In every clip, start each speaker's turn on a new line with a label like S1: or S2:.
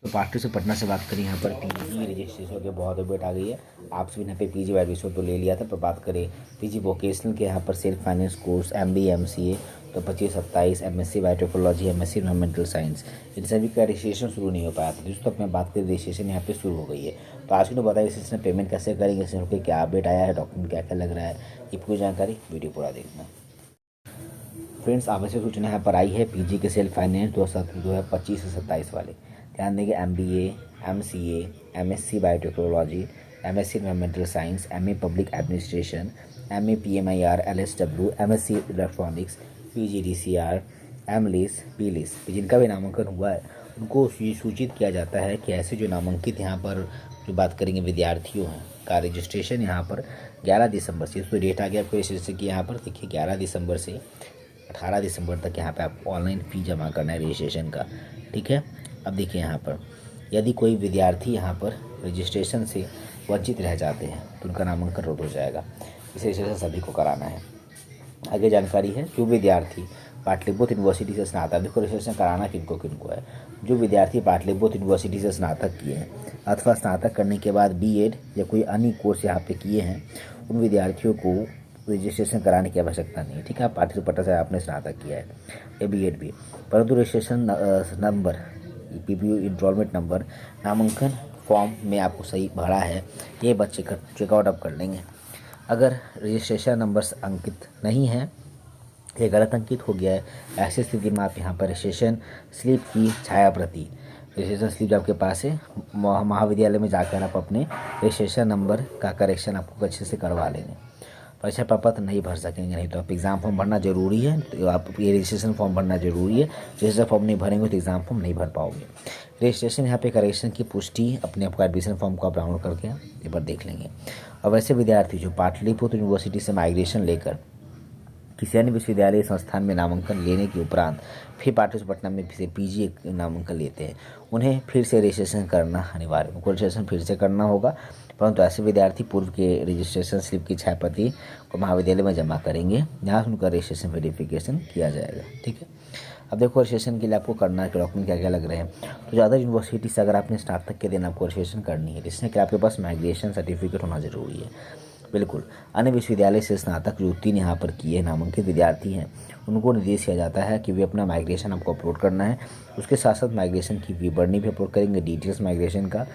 S1: तो पार्टी से पटना से बात करें यहाँ पर पीजी रजिस्ट्रेशन के बहुत अपडेट आ गई है। आप सभी यहाँ पे पीजी एडमिशन तो ले लिया था, पर बात करें पीजी वोकेशनल के यहाँ पर self finance course MB MCA तो 25-27 MSc biotechnology MSc environmental science इन सभी का रजिस्ट्रेशन शुरू नहीं हो पाया था। दोस्तों अपने बात करें रजिस्ट्रेशन यहाँ पे शुरू हो गई है। तो आज को बताइए रजिस्ट्रेशन पेमेंट कैसे करेंगे, इसमें क्या अपडेट आया है, डॉक्यूमेंट क्या क्या लग रहा है, ये पूरी जानकारी वीडियो पूरा देखना। फ्रेंड्स आवश्यक सूचना यहाँ पर आई है पीजी के सेल्फ फाइनेंस 25 से 27 वाले। ध्यान देंगे MBA MCA MSc biotechnology MSc environmental science MA public administration MA PMIR LSW MSc electronics PGDCR MLIS PLIS जिनका भी नामांकन हुआ है उनको सूचित किया जाता है कि ऐसे जो नामांकित यहाँ पर जो बात करेंगे विद्यार्थियों हैं का रजिस्ट्रेशन यहाँ पर 11 दिसंबर से, इसको डेट आ गया आपको रजिस्ट्रेशन की यहाँ पर देखिए 11 दिसंबर से 18 दिसंबर तक यहाँ पे आप ऑनलाइन फ़ी जमा करना है रजिस्ट्रेशन का। ठीक है, अब देखिए यहाँ पर यदि कोई विद्यार्थी यहाँ पर रजिस्ट्रेशन से वंचित रह जाते हैं तो उनका नामांकन रद्द हो जाएगा। इस रजिस्ट्रेशन सभी को कराना है। आगे जानकारी है जो विद्यार्थी पाटलिपुत्र यूनिवर्सिटी से स्नातक, देखो रजिस्ट्रेशन कराना किनको किनको है, जो विद्यार्थी पाटलिपुत्र यूनिवर्सिटी से स्नातक किए हैं अथवा स्नातक करने के बाद बीएड या कोई अन्य कोर्स यहाँ पे किए हैं उन विद्यार्थियों को रजिस्ट्रेशन कराने की आवश्यकता नहीं है। ठीक है, आप पार्टी पट्टा से आपने स्नातक किया है या बीएड भी, परंतु registration number PPU enrollment number नामांकन फॉर्म में आपको सही भरा है ये बच्चे का चेकआउट अप कर लेंगे। अगर रजिस्ट्रेशन नंबर अंकित नहीं है, ये गलत अंकित हो गया है, ऐसी स्थिति में आप यहाँ पर रजिस्ट्रेशन स्लिप की छाया प्रति, रजिस्ट्रेशन स्लिप आपके पास है महाविद्यालय में जाकर आप अपने रजिस्ट्रेशन नंबर का करेक्शन आपको अच्छे से करवा लेंगे। परीक्षा प्रपत्र नहीं भर सकेंगे, नहीं तो आप एग्ज़ाम फॉर्म भरना जरूरी है। तो आप ये रजिस्ट्रेशन फॉर्म भरना जरूरी है, रजिस्ट्रेशन फॉर्म नहीं भरेंगे तो एग्ज़ाम फॉर्म नहीं भर पाओगे। रजिस्ट्रेशन यहाँ पे करेक्शन की पुष्टि अपने आपका एडमिशन फॉर्म को आप डाउनलोड करके एक बार देख लेंगे। और वैसे विद्यार्थी जो पाटलिपुत्र यूनिवर्सिटी से माइग्रेशन लेकर किसी अन्य विश्वविद्यालय संस्थान में नामांकन लेने के उपरांत फिर पाटलिपुत्र पटना में से पीजी नामांकन लेते हैं, उन्हें फिर से रजिस्ट्रेशन करना अनिवार्य, उनको रजिस्ट्रेशन फिर से करना होगा। परंतु ऐसे विद्यार्थी पूर्व के रजिस्ट्रेशन स्लिप की छाया प्रति को महाविद्यालय में जमा करेंगे, जहाँ उनका रजिस्ट्रेशन वेरिफिकेशन किया जाएगा। ठीक है, अब देखो रजिस्ट्रेशन के लिए आपको करना है डॉक्यूमेंट क्या क्या लग रहे हैं। तो ज़्यादा यूनिवर्सिटी से अगर आपने स्नातक के दिन आपको रजिस्ट्रेशन करनी है, इसमें कि आपके पास माइग्रेशन सर्टिफिकेट होना जरूरी है। बिल्कुल, अन्य विश्वविद्यालय से स्नातक जो उत्तीर्ण यहाँ पर किए नामांकित विद्यार्थी हैं उनको निर्देश किया जाता है कि वे अपना माइग्रेशन आपको अपलोड करना है। उसके साथ साथ माइग्रेशन की विवरणी भी अपलोड करेंगे, डिटेल्स माइग्रेशन का।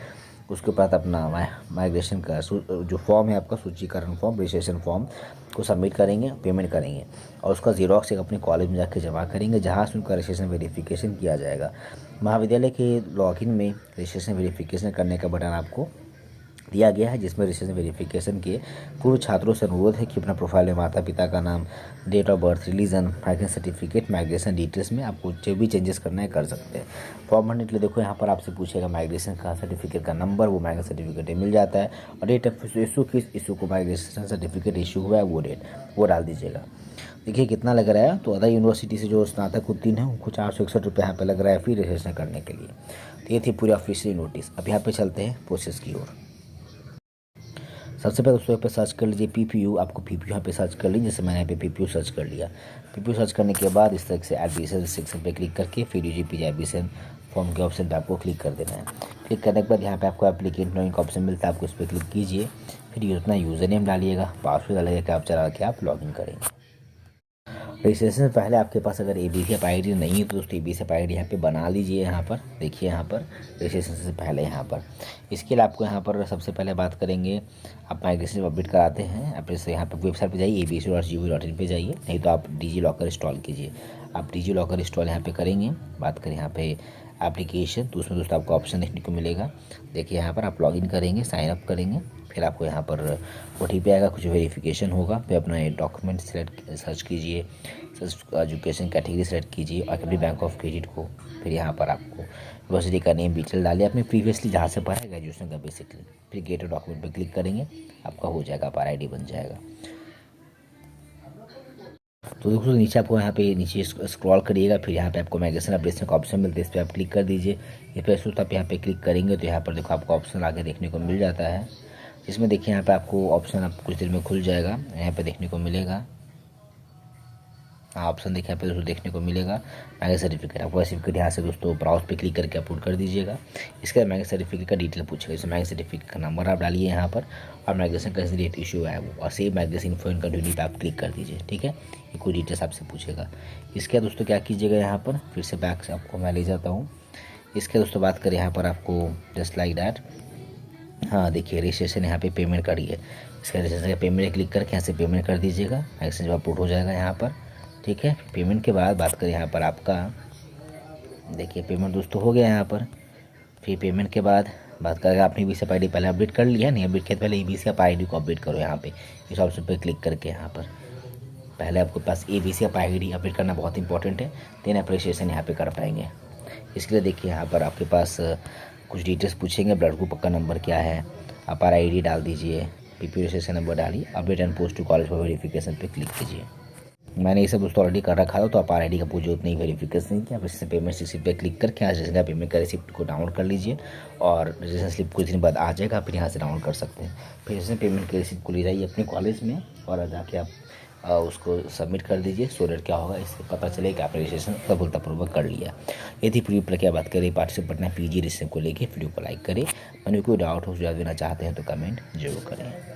S1: उसके बाद अपना माइग्रेशन का जो फॉर्म है आपका सूचीकरण फॉर्म, रजिस्ट्रेशन फॉर्म को सबमिट करेंगे, पेमेंट करेंगे और उसका जीरोक्स एक अपने कॉलेज में जाकर जमा करेंगे, जहाँ से उनका रजिस्ट्रेशन वेरिफिकेशन किया जाएगा। महाविद्यालय के लॉगिन में रजिस्ट्रेशन वेरिफिकेशन करने का बटन आपको दिया गया है, जिसमें रजिस्ट्रेशन वेरिफिकेशन के पूर्व छात्रों से अनुरोध है कि अपना प्रोफाइल में माता पिता का नाम, date of birth, religion, migration certificate, migration details में आपको जो भी चेंजेस करना है कर सकते हैं। फॉर्म भरने के लिए देखो यहाँ पर आपसे पूछेगा माइग्रेशन का सर्टिफिकेट का नंबर, वो माइग्रेशन सर्टिफिकेट मिल जाता है, और डेट ऑफ इशू किस इशू को माइग्रेशन सर्टिफिकेट इशू हुआ है वो डेट वो डाल दीजिएगा। देखिए कितना लग रहा है, तो अदर यूनिवर्सिटी से जो स्नातक उत्तीर्ण है उनको 461 रुपये यहाँ पे लग रहा है फी रजिस्ट्रेशन करने के लिए। तो ये थी पूरी ऑफिशियल नोटिस। अब यहाँ पे चलते हैं प्रोसेस की ओर। सबसे पहले उस पे सर्च कर लीजिए पीपीयू, आपको पीपीयू यहाँ पे सर्च कर लीजिए, जैसे मैंने यहाँ पे पीपीयू सर्च कर लिया। पीपीयू सर्च करने के बाद इस तरह से एडमिशन सेक्शन पे क्लिक करके फिर यूजीपीजी एडमिशन फॉर्म के ऑप्शन पे आपको क्लिक कर देना है। क्लिक करने के बाद यहाँ पे आपको एप्लीकेंट नोइंग का ऑप्शन मिलता है, आपको इस पर क्लिक कीजिए, फिर अपना यूज़र नेम डालिएगा, पासवर्ड डालिएगा, कैप्चा डाल के आप लॉगिन करेंगे। रजिस्ट्रेशन से पहले आपके पास अगर एबीसीएफ आईडी नहीं है तो दोस्तों एबीसीएफ आईडी यहाँ पे बना लीजिए। यहाँ पर देखिए, यहाँ पर रजिस्ट्रेशन से पहले यहाँ पर इसके लिए आपको यहाँ पर सबसे पहले बात करेंगे, आप माइग्रेशन अपडेट कराते हैं आप इसे यहाँ पर वेबसाइट पे जाइए abc.gov.in पे जाइए, नहीं तो आप डिजी लॉकर इंस्टॉल कीजिए। आप डिजी लॉकर इंस्टॉल यहाँ पे करेंगे, बात करें यहाँ पे एप्लीकेशन, तो उसमें दोस्तों आपको ऑप्शन देखने को मिलेगा। देखिए यहाँ पर आप लॉगिन करेंगे, साइन अप करेंगे, फिर आपको यहाँ पर OTP आएगा, कुछ वेरिफिकेशन होगा, फिर अपना डॉक्यूमेंट सर्च कीजिए, सर्च एजुकेशन कैटेगरी सेलेक्ट कीजिए और अपनी बैंक ऑफ क्रेडिट को, फिर यहाँ पर आपको यूनिवर्सिटी का नेम डिटेल डालिए, आपने प्रीवियसली जहाँ से पढ़ा है ग्रेजुएशन का बेसिकली, फिर गेट डॉक्यूमेंट पर क्लिक करेंगे, आपका हो जाएगा, आप ID बन जाएगा। तो दोस्तों नीचे आपको यहाँ पे नीचे स्क्रॉल करिएगा, फिर यहाँ पे आपको माइग्रेशन अपडेशन का ऑप्शन मिलता है, इस पर आप क्लिक कर दीजिए। ये फिर आप यहाँ पे क्लिक करेंगे तो यहाँ पर देखो आपको ऑप्शन आगे देखने को मिल जाता है, जिसमें देखिए यहाँ पे आपको ऑप्शन आप कुछ देर में खुल जाएगा, यहाँ पे देखने को मिलेगा ऑप्शन देखिए यहाँ पे दोस्तों देखने को मिलेगा मैगेज सर्टिफिकेट। आपको सर्टिफिकेट यहाँ से दोस्तों ब्राउज पे क्लिक करके अपलोड कर दीजिएगा। इसके बाद मैगेज सर्टिफिकेट का डिटेल पूछेगा, जैसे मैगेज सर्टिफिकेट का नंबर आप डालिए यहाँ पर और मैगजीन का डेट इशू है वो, और save magazine info and continue पे आप क्लिक कर दीजिए। ठीक है, ये कुछ डिटेल्स आपसे पूछेगा। इसके बाद दोस्तों क्या कीजिएगा यहाँ पर, फिर से बैक से आपको मैं ले जाता हूँ। इसके दोस्तों बात करें यहाँ पर आपको जस्ट लाइक दैट, हाँ देखिए रजिस्ट्रेशन यहाँ पे पेमेंट करिए। इसका रजिस्ट्रेशन का पेमेंट क्लिक करके यहाँ से पेमेंट कर दीजिएगा, मैगजीन अपलोड हो जाएगा यहाँ पर। ठीक है, पेमेंट के बाद बात करें यहाँ पर आपका, देखिए पेमेंट दोस्तों हो गया यहाँ पर। फिर पेमेंट के बाद बात करें, आपने वीसा आई डी पहले अपडेट कर लिया नहीं, अपडेट किया पहले वीसा आई डी को अपडेट करो यहाँ पे इस ऑप्शन पे क्लिक करके। यहाँ पर पहले आपके पास वीसा आई डी अपडेट करना बहुत इंपॉर्टेंट है, देन अप्रिसिएशन यहाँ पे कर पाएंगे। इसके लिए देखिए यहाँ पर आपके पास कुछ डिटेल्स पूछेंगे, ब्लड ग्रुप का नंबर क्या है, आप RID डाल दीजिए, PP रजिस्ट्रेशन नंबर डालिए, update and post to college for verification पे क्लिक कीजिए। मैंने ये सब दोस्तों ऑलरेडी कर रखा था, तो आप RID का पूछो उतनी वेरिफिकेशन की, आप इससे पेमेंट रिसिप्ट पे क्लिक करके आज रजिस्ट्रेशन का पेमेंट का रिसिप्ट को डाउनलोड कर लीजिए और रजिस्ट्रेशन स्लिप कुछ दिन बाद आ जाएगा, फिर यहाँ से डाउनलोड कर सकते हैं। फिर रजिस्ट्रेशन पेमेंट के रिसिप्ट को ले जाइए अपने कॉलेज में और जाके आप उसको सबमिट कर दीजिए। सो डेट क्या होगा इससे पता चलेगा कि आपने रजिस्ट्रेशन सफलतापूर्वक कर लिया। यदि पूरी प्रक्रिया बात करें पार्टिसिपेट पटना PG रजिस्ट्रेशन को लेकर, वीडियो को लाइक करें। मैंने कोई डाउट हो सुझाव देना चाहते हैं तो कमेंट जरूर करें।